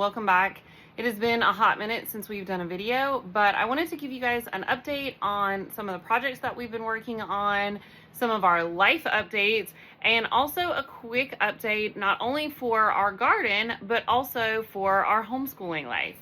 welcome back. It has been a hot minute since we've done a video, but I wanted to give you guys an update on some of the projects that we've been working on, some of our life updates, and also a quick update not only for our garden, but also for our homeschooling life.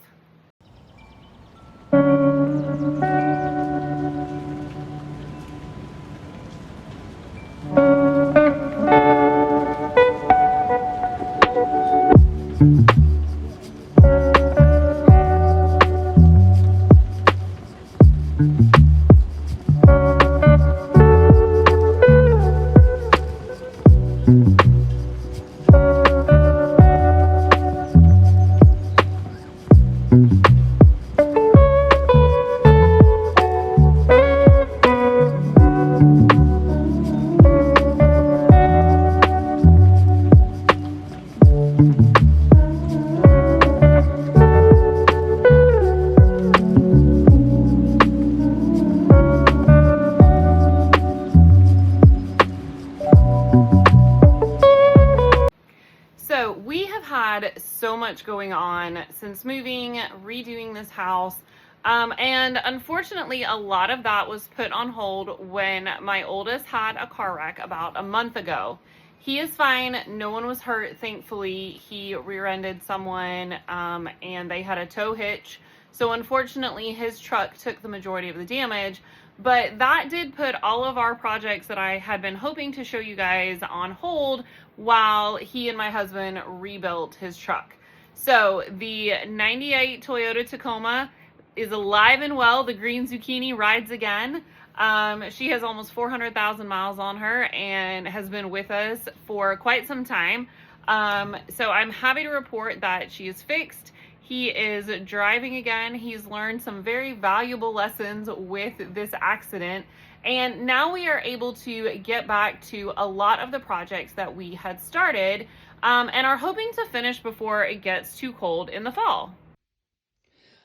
So much going on since moving, redoing this house, and unfortunately a lot of that was put on hold when my oldest had a car wreck about a month ago. He is fine, no one was hurt, thankfully. He rear-ended someone and they had a tow hitch, so unfortunately his truck took the majority of the damage. But that did put all of our projects that I had been hoping to show you guys on hold while he and my husband rebuilt his truck. So the 98 Toyota Tacoma is alive and well. The green zucchini rides again. She has almost 400,000 miles on her and has been with us for quite some time. So I'm happy to report that she is fixed. He is driving again. He's learned some very valuable lessons with this accident. And now we are able to get back to a lot of the projects that we had started and are hoping to finish before it gets too cold in the fall.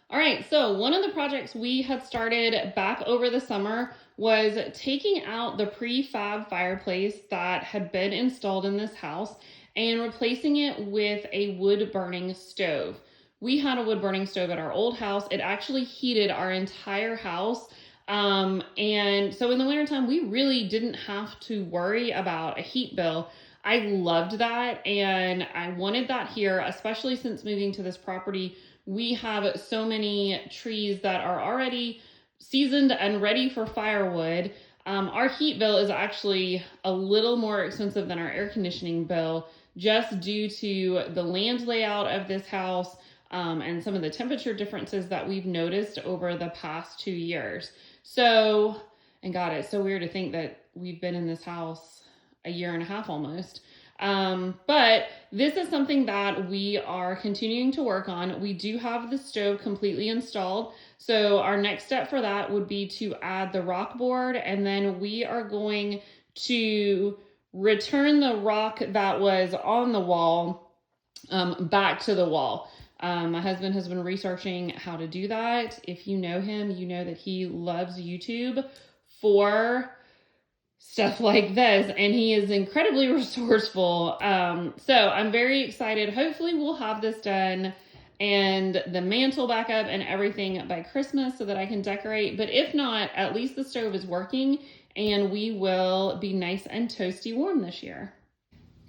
All right, so one of the projects we had started back over the summer was taking out the prefab fireplace that had been installed in this house and replacing it with a wood burning stove. We had a wood burning stove at our old house. It actually heated our entire house. And so in the wintertime, we really didn't have to worry about a heat bill. I loved that. And I wanted that here, especially since moving to this property. We have so many trees that are already seasoned and ready for firewood. Our heat bill is actually a little more expensive than our air conditioning bill, just due to the land layout of this house. And some of the temperature differences that we've noticed over the past 2 years. So, and God, it's so weird to think that we've been in this house a year and a half almost. But this is something that we are continuing to work on. We do have the stove completely installed. So our next step for that would be to add the rock board, and then we are going to return the rock that was on the wall back to the wall. My husband has been researching how to do that. If you know him, you know that he loves YouTube for stuff like this, and he is incredibly resourceful. So I'm very excited. Hopefully we'll have this done and the mantle back up and everything by Christmas so that I can decorate. But if not, at least the stove is working and we will be nice and toasty warm this year.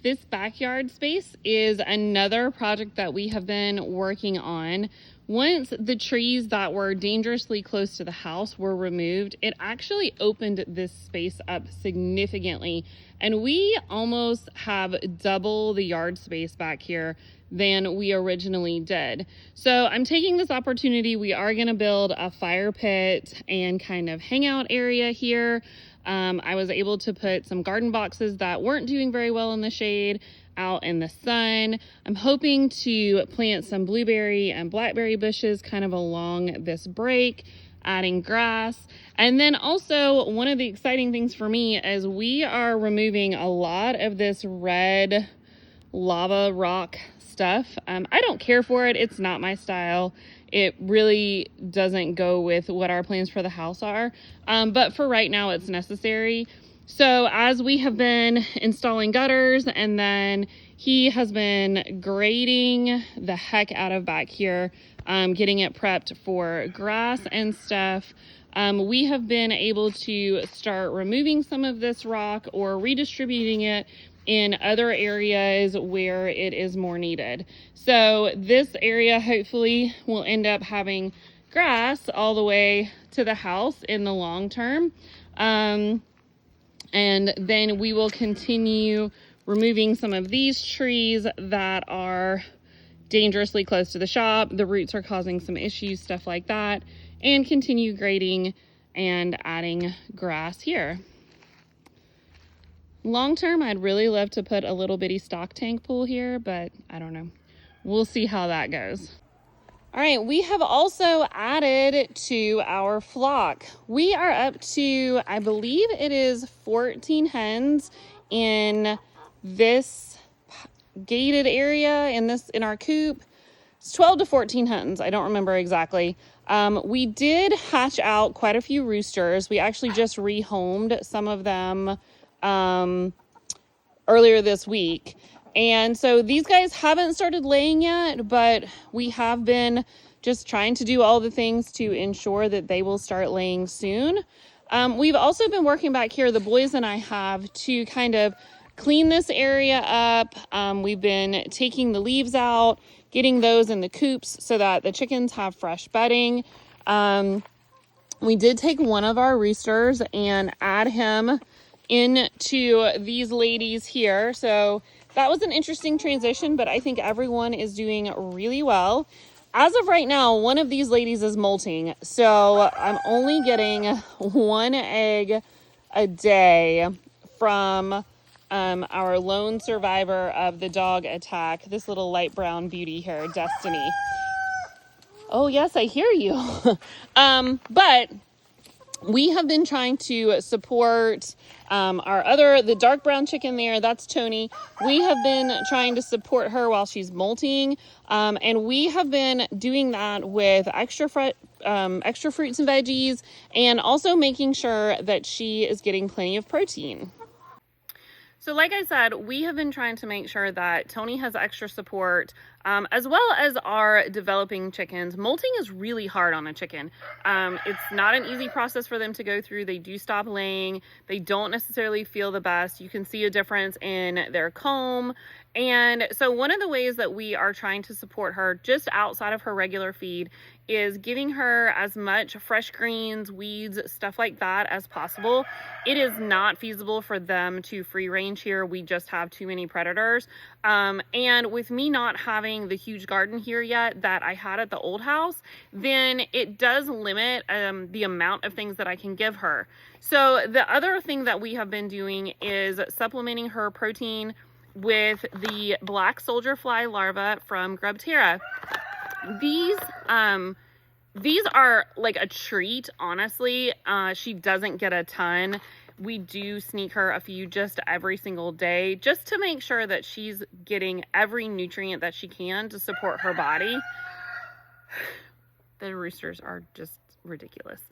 This backyard space is another project that we have been working on. Once the trees that were dangerously close to the house were removed, it actually opened this space up significantly. And we almost have double the yard space back here than we originally did. So I'm taking this opportunity. We are going to build a fire pit and kind of hangout area here. I was able to put some garden boxes that weren't doing very well in the shade out in the sun. I'm hoping to plant some blueberry and blackberry bushes kind of along this break, adding grass. And then also one of the exciting things for me is we are removing a lot of this red lava rock stuff. I don't care for it. It's not my style. It really doesn't go with what our plans for the house are. But for right now, it's necessary. So as we have been installing gutters, and then he has been grading the heck out of back here, getting it prepped for grass and stuff, we have been able to start removing some of this rock or redistributing it in other areas where it is more needed. So this area hopefully will end up having grass all the way to the house in the long term. And then we will continue removing some of these trees that are dangerously close to the shop. The roots are causing some issues, stuff like that, and continue grading and adding grass here. Long term, I'd really love to put a little bitty stock tank pool here, but I don't know. We'll see how that goes. All right, we have also added to our flock. We are up to, I believe it is 14 hens in this gated area, in our coop. It's 12 to 14 hens. I don't remember exactly. We did hatch out quite a few roosters. We actually just rehomed some of them earlier this week. And so these guys haven't started laying yet, but we have been just trying to do all the things to ensure that they will start laying soon. We've also been working back here, the boys and I have, to kind of clean this area up. We've been taking the leaves out, getting those in the coops so that the chickens have fresh bedding. We did take one of our roosters and add him into these ladies here. So that was an interesting transition, but I think everyone is doing really well. As of right now, one of these ladies is molting, so I'm only getting 1 egg a day from our lone survivor of the dog attack, this little light brown beauty here, Destiny. Oh yes, I hear you. But we have been trying to support the dark brown chicken there. That's Tony. We have been trying to support her while she's molting. And we have been doing that with extra fruits and veggies, and also making sure that she is getting plenty of protein. So like I said, we have been trying to make sure that Tony has extra support, as well as our developing chickens. Molting is really hard on a chicken. It's not an easy process for them to go through. They do stop laying. They don't necessarily feel the best. You can see a difference in their comb. And so one of the ways that we are trying to support her just outside of her regular feed is giving her as much fresh greens, weeds, stuff like that as possible. It is not feasible for them to free range here. We just have too many predators. And with me not having the huge garden here yet that I had at the old house, then it does limit the amount of things that I can give her. So the other thing that we have been doing is supplementing her protein with the black soldier fly larvae from Grubterra. These are like a treat, honestly. She doesn't get a ton. We do sneak her a few just every single day, just to make sure that she's getting every nutrient that she can to support her body. The roosters are just ridiculous.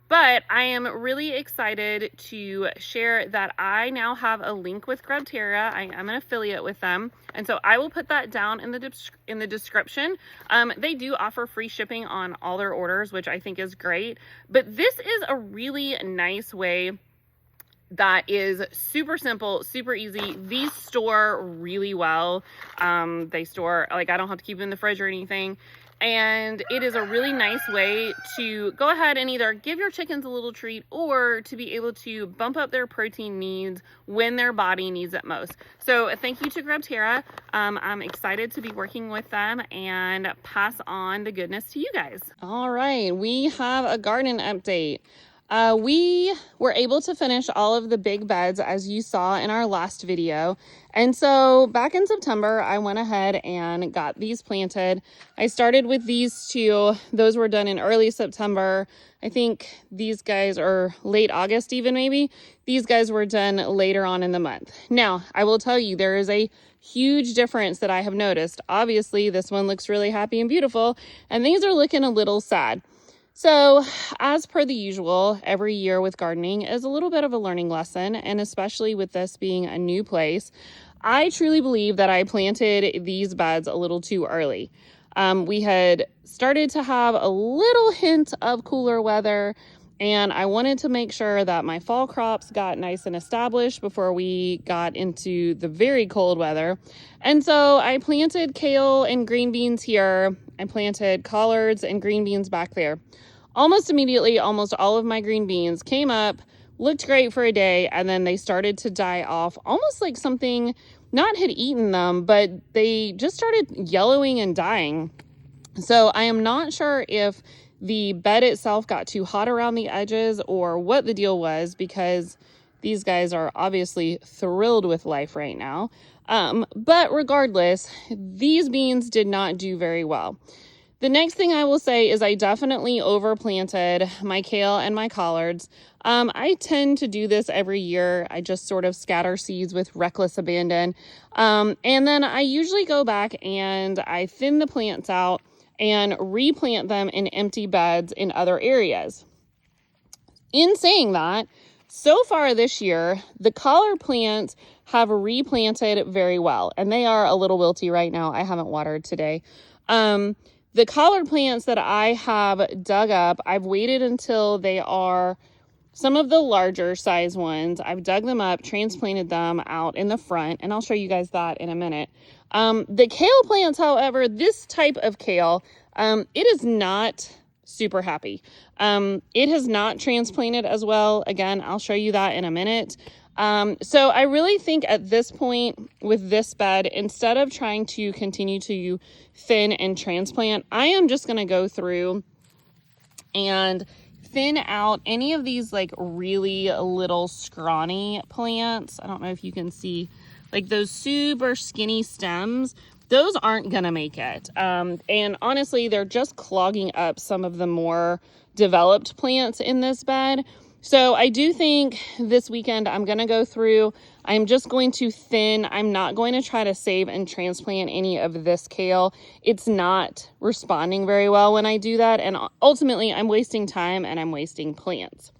But I am really excited to share that I now have a link with Grubterra. I am an affiliate with them, and so I will put that down in the description. They do offer free shipping on all their orders, which I think is great. But this is a really nice way that is super simple, super easy. These store really well. They store, like, I don't have to keep them in the fridge or anything. And it is a really nice way to go ahead and either give your chickens a little treat or to be able to bump up their protein needs when their body needs it most. So thank you to Grubterra. I'm excited to be working with them and pass on the goodness to you guys. All right, we have a garden update. We were able to finish all of the big beds as you saw in our last video. And so back in September, I went ahead and got these planted. I started with these two. Those were done in early September. I think these guys are late August even maybe. These guys were done later on in the month. Now, I will tell you, there is a huge difference that I have noticed. Obviously, this one looks really happy and beautiful, and these are looking a little sad. So, as per the usual, every year with gardening is a little bit of a learning lesson, and especially with this being a new place, I truly believe that I planted these beds a little too early. We had started to have a little hint of cooler weather, and I wanted to make sure that my fall crops got nice and established before we got into the very cold weather. And so I planted kale and green beans here. I planted collards and green beans back there. Almost immediately, almost all of my green beans came up, looked great for a day, and then they started to die off, almost like something not had eaten them, but they just started yellowing and dying. So I am not sure if the bed itself got too hot around the edges or what the deal was, because these guys are obviously thrilled with life right now. But regardless, these beans did not do very well. The next thing I will say is I definitely overplanted my kale and my collards. I tend to do this every year. I just sort of scatter seeds with reckless abandon. And then I usually go back and I thin the plants out and replant them in empty beds in other areas. In saying that, so far this year, the collard plants have replanted very well, and they are a little wilty right now. I haven't watered today. The collard plants that I have dug up, I've waited until they are some of the larger size ones. I've dug them up, transplanted them out in the front, and I'll show you guys that in a minute. The kale plants, however, this type of kale, it is not super happy. It has not transplanted as well. Again, I'll show you that in a minute. So I really think at this point with this bed, instead of trying to continue to thin and transplant, I am just going to go through and thin out any of these like really little scrawny plants. I don't know if you can see like those super skinny stems. Those aren't going to make it. And honestly, they're just clogging up some of the more developed plants in this bed. So I do think this weekend I'm going to go through. I'm just going to thin. I'm not going to try to save and transplant any of this kale. It's not responding very well when I do that. And ultimately, I'm wasting time and I'm wasting plants.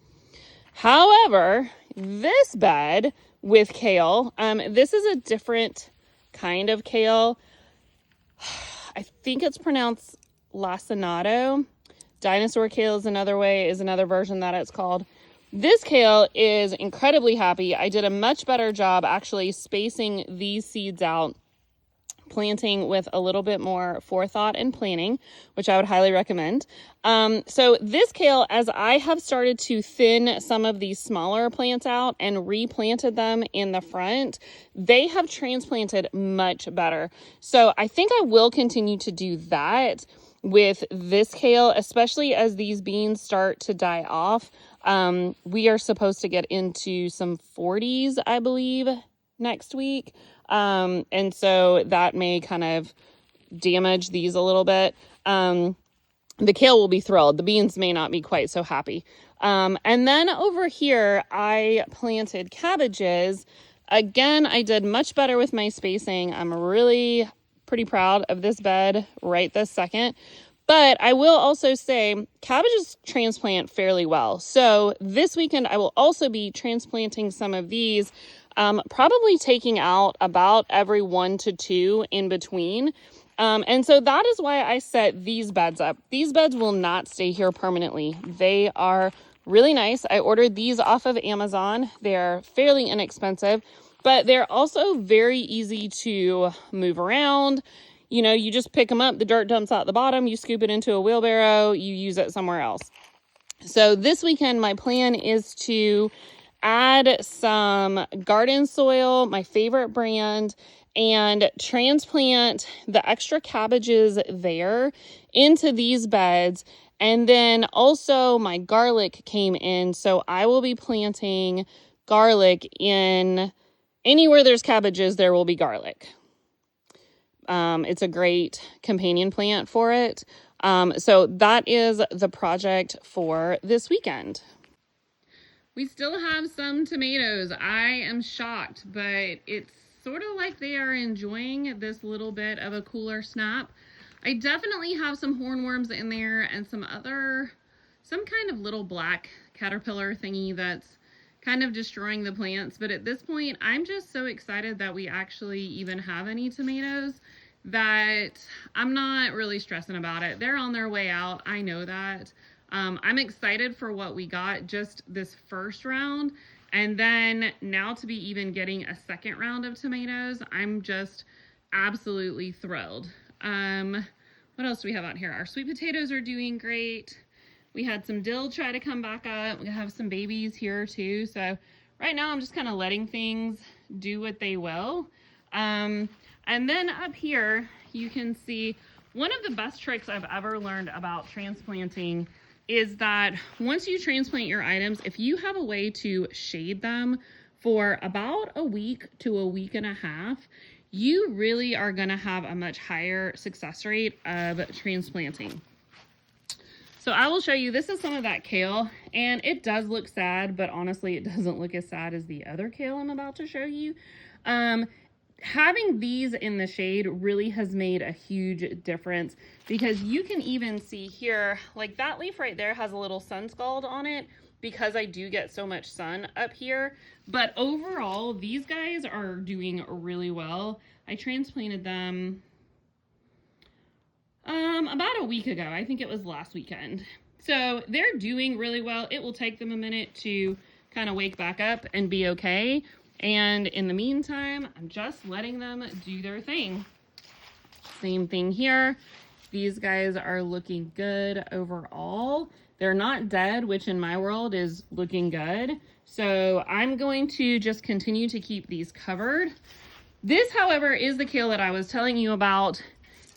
However, this bed with kale, this is a different kind of kale. I think it's pronounced lacinato. Dinosaur kale is another version that it's called. This kale is incredibly happy. I did a much better job actually spacing these seeds out, planting with a little bit more forethought and planning, which I would highly recommend. So this kale, as I have started to thin some of these smaller plants out and replanted them in the front, they have transplanted much better. So I think I will continue to do that with this kale, especially as these beans start to die off. We are supposed to get into some 40s, I believe, next week. And so that may kind of damage these a little bit. The kale will be thrilled. The beans may not be quite so happy. And then over here, I planted cabbages. Again, I did much better with my spacing. I'm really pretty proud of this bed right this second. But I will also say cabbages transplant fairly well. So this weekend, I will also be transplanting some of these, probably taking out about every 1 to 2 in between. And so that is why I set these beds up. These beds will not stay here permanently. They are really nice. I ordered these off of Amazon. They're fairly inexpensive, but they're also very easy to move around. You know, you just pick them up, the dirt dumps out the bottom, you scoop it into a wheelbarrow, you use it somewhere else. So this weekend, my plan is to add some garden soil, my favorite brand, and transplant the extra cabbages there into these beds. And then also my garlic came in, so I will be planting garlic in anywhere there's cabbages, there will be garlic. It's a great companion plant for it. So that is the project for this weekend. We still have some tomatoes. I am shocked, but it's sort of like they are enjoying this little bit of a cooler snap. I definitely have some hornworms in there and some other some kind of little black caterpillar thingy that's kind of destroying the plants. But at this point, I'm just so excited that we actually even have any tomatoes that I'm not really stressing about it. They're on their way out. I know that. I'm excited for what we got just this first round. And then now to be even getting a second round of tomatoes, I'm just absolutely thrilled. What else do we have out here? Our sweet potatoes are doing great. We had some dill try to come back up. We have some babies here too. So right now I'm just kind of letting things do what they will. And then up here, you can see one of the best tricks I've ever learned about transplanting is that once you transplant your items, if you have a way to shade them for about a week to a week and a half, you really are going to have a much higher success rate of transplanting. So I will show you, this is some of that kale, and it does look sad, but honestly, it doesn't look as sad as the other kale I'm about to show you. Having these in the shade really has made a huge difference, because you can even see here, like that leaf right there has a little sun scald on it because I do get so much sun up here. But overall, these guys are doing really well. I transplanted them about a week ago. I think it was last weekend. So they're doing really well. It will take them a minute to kind of wake back up and be okay. And in the meantime, I'm just letting them do their thing. Same thing here. These guys are looking good overall. They're not dead, which in my world is looking good. So I'm going to just continue to keep these covered. This, however, is the kale that I was telling you about.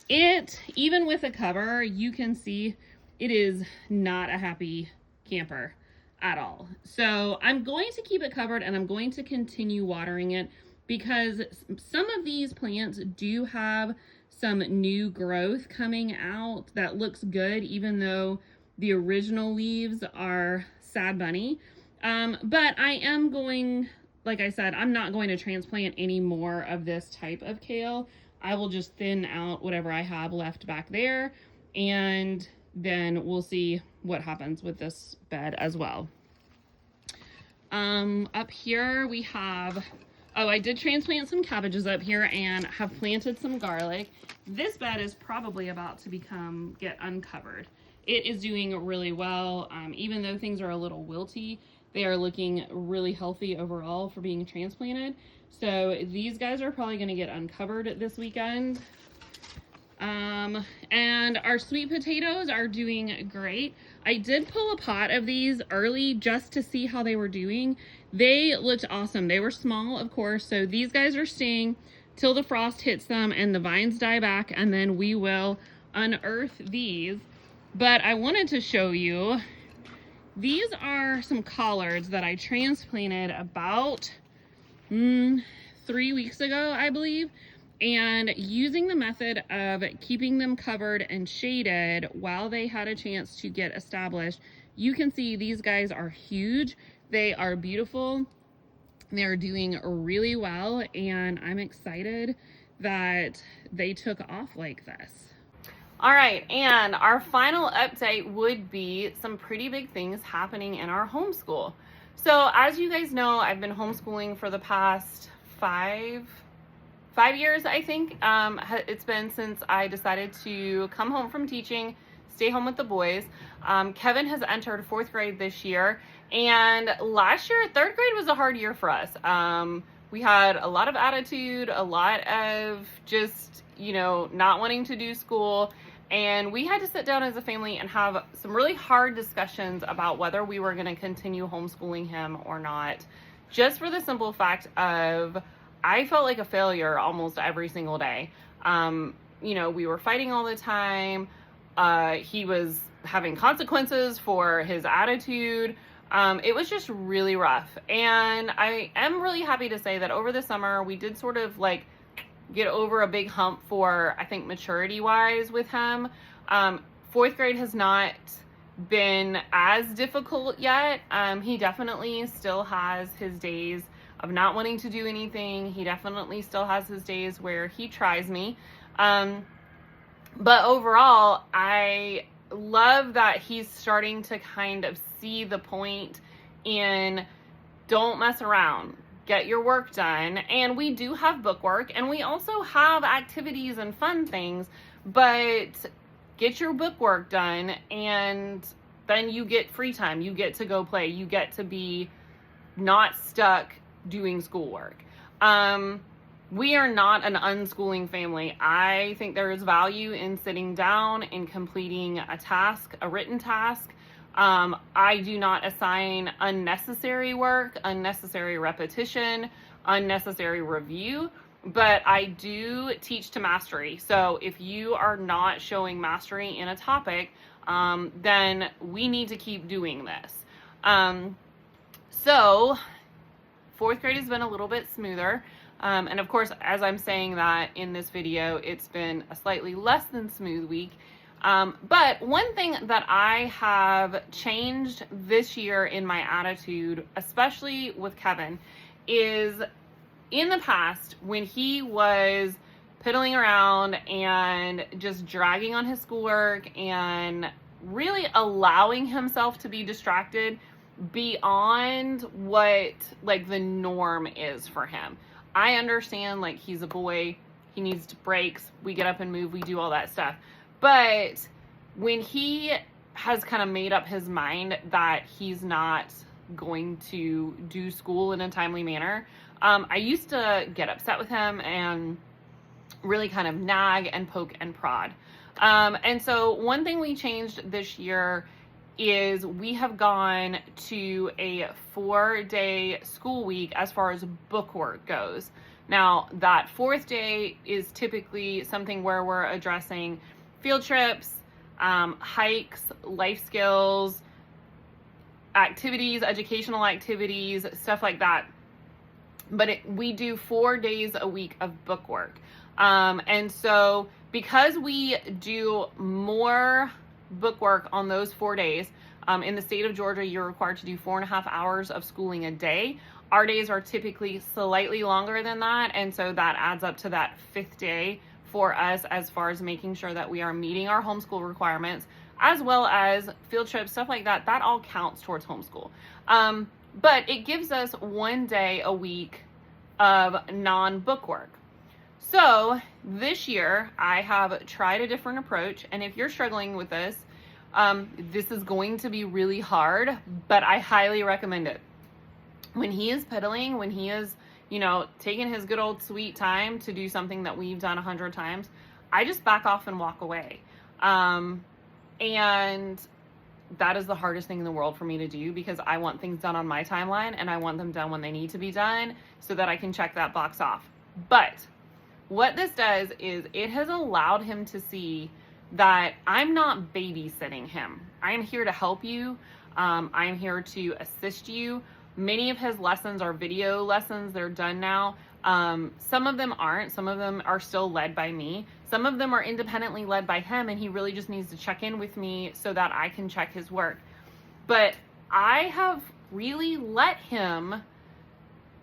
It, even with a cover, you can see it is not a happy camper at all. So I'm going to keep it covered, and I'm going to continue watering it, because some of these plants do have some new growth coming out that looks good, even though the original leaves are sad bunny. But I am going, like I said, I'm not going to transplant any more of this type of kale. I will just thin out whatever I have left back there, and then we'll see what happens with this bed as well. Up here we have, I did transplant some cabbages up here and have planted some garlic. This bed is probably about to get uncovered. It is doing really well. Even though things are a little wilty, they are looking really healthy overall for being transplanted. So these guys are probably going to get uncovered this weekend. And our sweet potatoes are doing great. I did pull a pot of these early just to see how they were doing. They looked awesome. They were small, of course, so these guys are staying till the frost hits them and the vines die back, and then we will unearth these. But I wanted to show you, these are some collards that I transplanted about 3 weeks ago, I believe. And using the method of keeping them covered and shaded while they had a chance to get established, you can see these guys are huge. They are beautiful. They're doing really well, and I'm excited that they took off like this. All right, and our final update would be some pretty big things happening in our homeschool. So as you guys know, I've been homeschooling for the past 5 years, I think. It's been since I decided to come home from teaching, stay home with the boys. Kevin has entered 4th grade this year, and last year, 3rd grade was a hard year for us. We had a lot of attitude, a lot of just, not wanting to do school, and we had to sit down as a family and have some really hard discussions about whether we were going to continue homeschooling him or not, just for the simple fact of I felt like a failure almost every single day. We were fighting all the time. He was having consequences for his attitude. It was just really rough. And I am really happy to say that over the summer, we did sort of get over a big hump for, I think, maturity-wise with him. 4th grade has not been as difficult yet. He definitely still has his days of not wanting to do anything. He definitely still has his days where he tries me. But overall, I love that he's starting to kind of see the point in don't mess around, get your work done. And we do have bookwork, and we also have activities and fun things, but get your bookwork done, and then you get free time. You get to go play. You get to be not stuck doing schoolwork. We are not an unschooling family. I think there is value in sitting down and completing a task, a written task. I do not assign unnecessary work, unnecessary repetition, unnecessary review, but I do teach to mastery. So if you are not showing mastery in a topic, then we need to keep doing this. So fourth grade has been a little bit smoother. And of course, as I'm saying that in this video, it's been a slightly less than smooth week. But one thing that I have changed this year in my attitude, especially with Kevin, is in the past when he was piddling around and just dragging on his schoolwork and really allowing himself to be distracted beyond what like the norm is for him. I understand, like, he's a boy, he needs breaks, we get up and move, we do all that stuff. But when he has kind of made up his mind that he's not going to do school in a timely manner, I used to get upset with him and really kind of nag and poke and prod. And so one thing we changed this year is we have gone to a 4-day school week as far as bookwork goes. Now, that fourth day is typically something where we're addressing field trips, hikes, life skills, activities, educational activities, stuff like that. But we do 4 days a week of bookwork. And so because we do more bookwork on those 4 days, in the state of Georgia, you're required to do 4.5 hours of schooling a day. Our days are typically slightly longer than that, and so that adds up to that 5th day for us as far as making sure that we are meeting our homeschool requirements, as well as field trips, stuff like that. That all counts towards homeschool. But it gives us 1 day a week of non-bookwork. So this year I have tried a different approach, and if you're struggling with this, this is going to be really hard, but I highly recommend it. When he is pedaling, when he is, taking his good old sweet time to do something that we've done 100 times, I just back off and walk away. And that is the hardest thing in the world for me to do, because I want things done on my timeline, and I want them done when they need to be done so that I can check that box off. But what this does is it has allowed him to see that I'm not babysitting him. I am here to help you. I am here to assist you. Many of his lessons are video lessons. They're done now. Some of them aren't. Some of them are still led by me. Some of them are independently led by him, and he really just needs to check in with me so that I can check his work. But I have really let him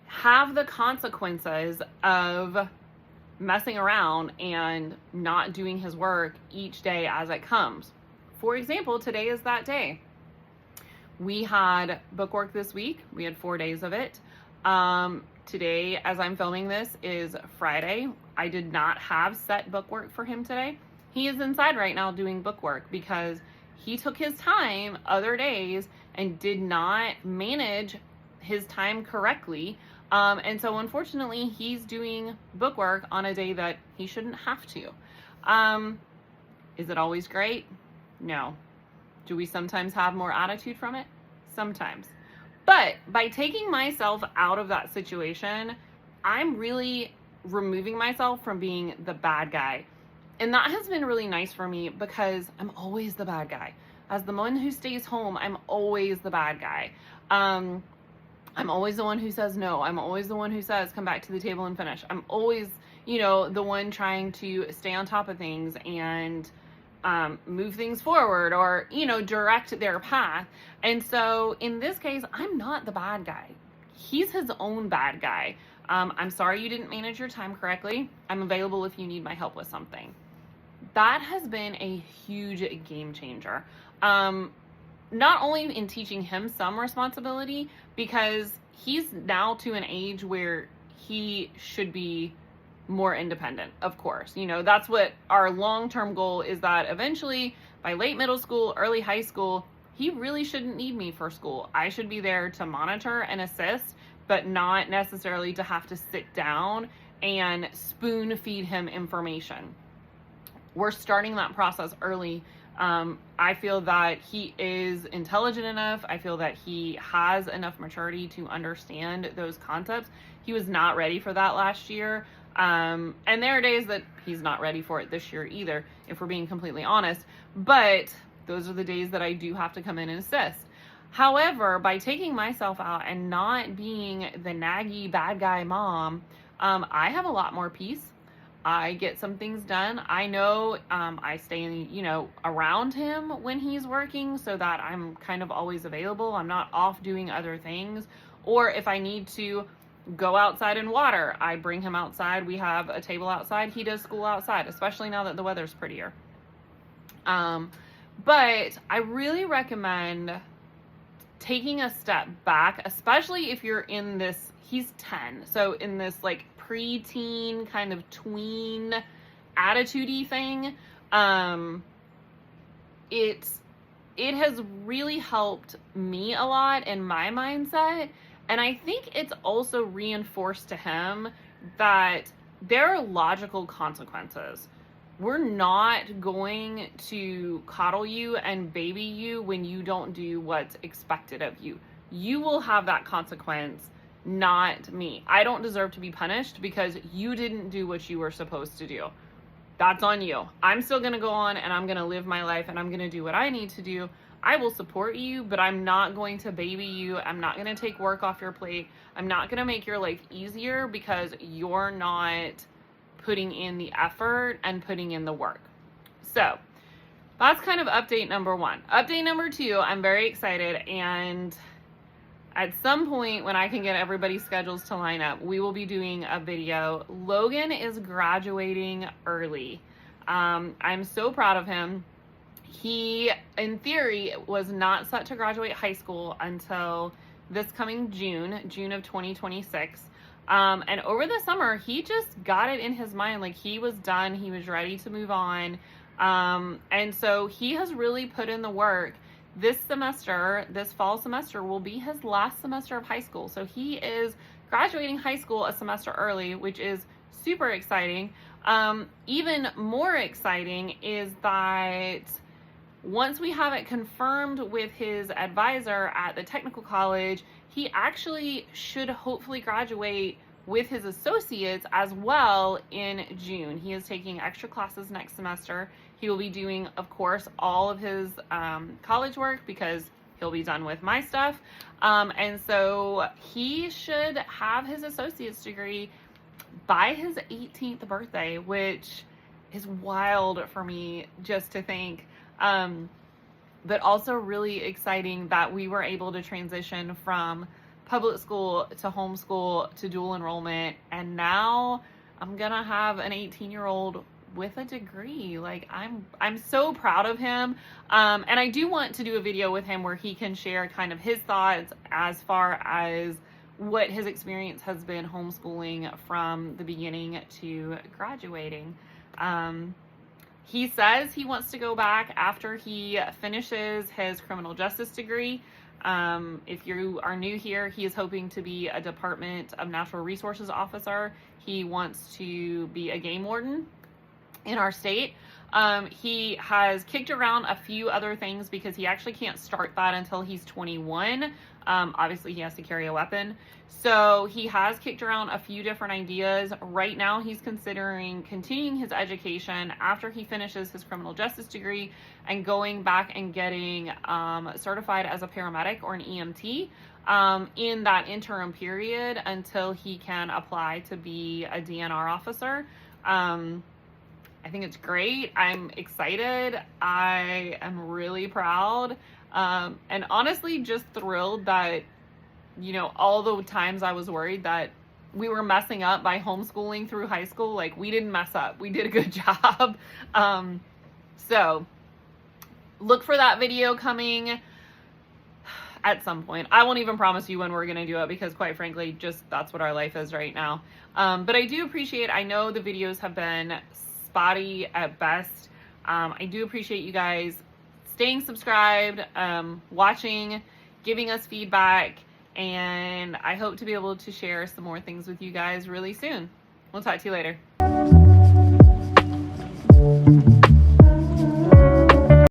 have the consequences of messing around and not doing his work each day as it comes. For example, today is that day. We had bookwork this week. We had 4 days of it. Today, as I'm filming this, is Friday. I did not have set bookwork for him today. He is inside right now doing bookwork because he took his time other days and did not manage his time correctly. And so unfortunately, he's doing bookwork on a day that he shouldn't have to. Is it always great? No. Do we sometimes have more attitude from it? Sometimes. But by taking myself out of that situation, I'm really removing myself from being the bad guy. And that has been really nice for me because I'm always the bad guy. As the one who stays home, I'm always the bad guy. I'm always the one who says no. I'm always the one who says, come back to the table and finish. I'm always, the one trying to stay on top of things and move things forward or, direct their path. And so in this case, I'm not the bad guy. He's his own bad guy. I'm sorry you didn't manage your time correctly. I'm available if you need my help with something. that has been a huge game changer. Not only in teaching him some responsibility, because he's now to an age where he should be more independent, of course. You know, that's what our long-term goal is, that eventually by late middle school, early high school, he really shouldn't need me for school. I should be there to monitor and assist, but not necessarily to have to sit down and spoon feed him information. We're starting that process early. I feel that he is intelligent enough. I feel that he has enough maturity to understand those concepts. He was not ready for that last year. And there are days that he's not ready for it this year either, if we're being completely honest. But those are the days that I do have to come in and assist. However, by taking myself out and not being the naggy bad guy mom, I have a lot more peace. I get some things done. I know I stay, around him when he's working so that I'm kind of always available. I'm not off doing other things. Or if I need to go outside and water, I bring him outside. We have a table outside. He does school outside, especially now that the weather's prettier. But I really recommend taking a step back, especially if you're in this, he's 10. So in this like preteen kind of tween attitude-y thing, it has really helped me a lot in my mindset. And I think it's also reinforced to him that there are logical consequences. We're not going to coddle you and baby you when you don't do what's expected of you. You will have that consequence, not me. I don't deserve to be punished because you didn't do what you were supposed to do. That's on you. I'm still going to go on and I'm going to live my life and I'm going to do what I need to do. I will support you, but I'm not going to baby you. I'm not going to take work off your plate. I'm not going to make your life easier because you're not putting in the effort and putting in the work. So that's kind of update number 1. Update number 2, I'm very excited, and at some point when I can get everybody's schedules to line up, we will be doing a video. Logan is graduating early. I'm so proud of him. He, in theory, was not set to graduate high school until this coming June of 2026. And over the summer, he just got it in his mind, like he was done, he was ready to move on. And so he has really put in the work. This semester, this fall semester, will be his last semester of high school. So he is graduating high school a semester early, which is super exciting. Even more exciting is that once we have it confirmed with his advisor at the technical college, he actually should hopefully graduate with his associates as well in June. He is taking extra classes next semester. He will be doing, of course, all of his college work because he'll be done with my stuff. And so he should have his associate's degree by his 18th birthday, which is wild for me just to think. But also really exciting that we were able to transition from public school to homeschool to dual enrollment, and now I'm gonna have an 18-year-old with a degree. Like I'm so proud of him, and I do want to do a video with him where he can share kind of his thoughts as far as what his experience has been homeschooling from the beginning to graduating. He says he wants to go back after he finishes his criminal justice degree. If you are new here, he is hoping to be a Department of Natural Resources officer. He wants to be a game warden in our state. He has kicked around a few other things because he actually can't start that until he's 21. Obviously, he has to carry a weapon. So he has kicked around a few different ideas. Right now, he's considering continuing his education after he finishes his criminal justice degree and going back and getting certified as a paramedic or an EMT in that interim period until he can apply to be a DNR officer. I think it's great. I'm excited. I am really proud. And honestly, just thrilled that, all the times I was worried that we were messing up by homeschooling through high school. Like, we didn't mess up. We did a good job. So look for that video coming at some point. I won't even promise you when we're going to do it because, quite frankly, just that's what our life is right now. But I do appreciate, I know the videos have been spotty at best. I do appreciate you guys staying subscribed, watching, giving us feedback, and I hope to be able to share some more things with you guys really soon. We'll talk to you later.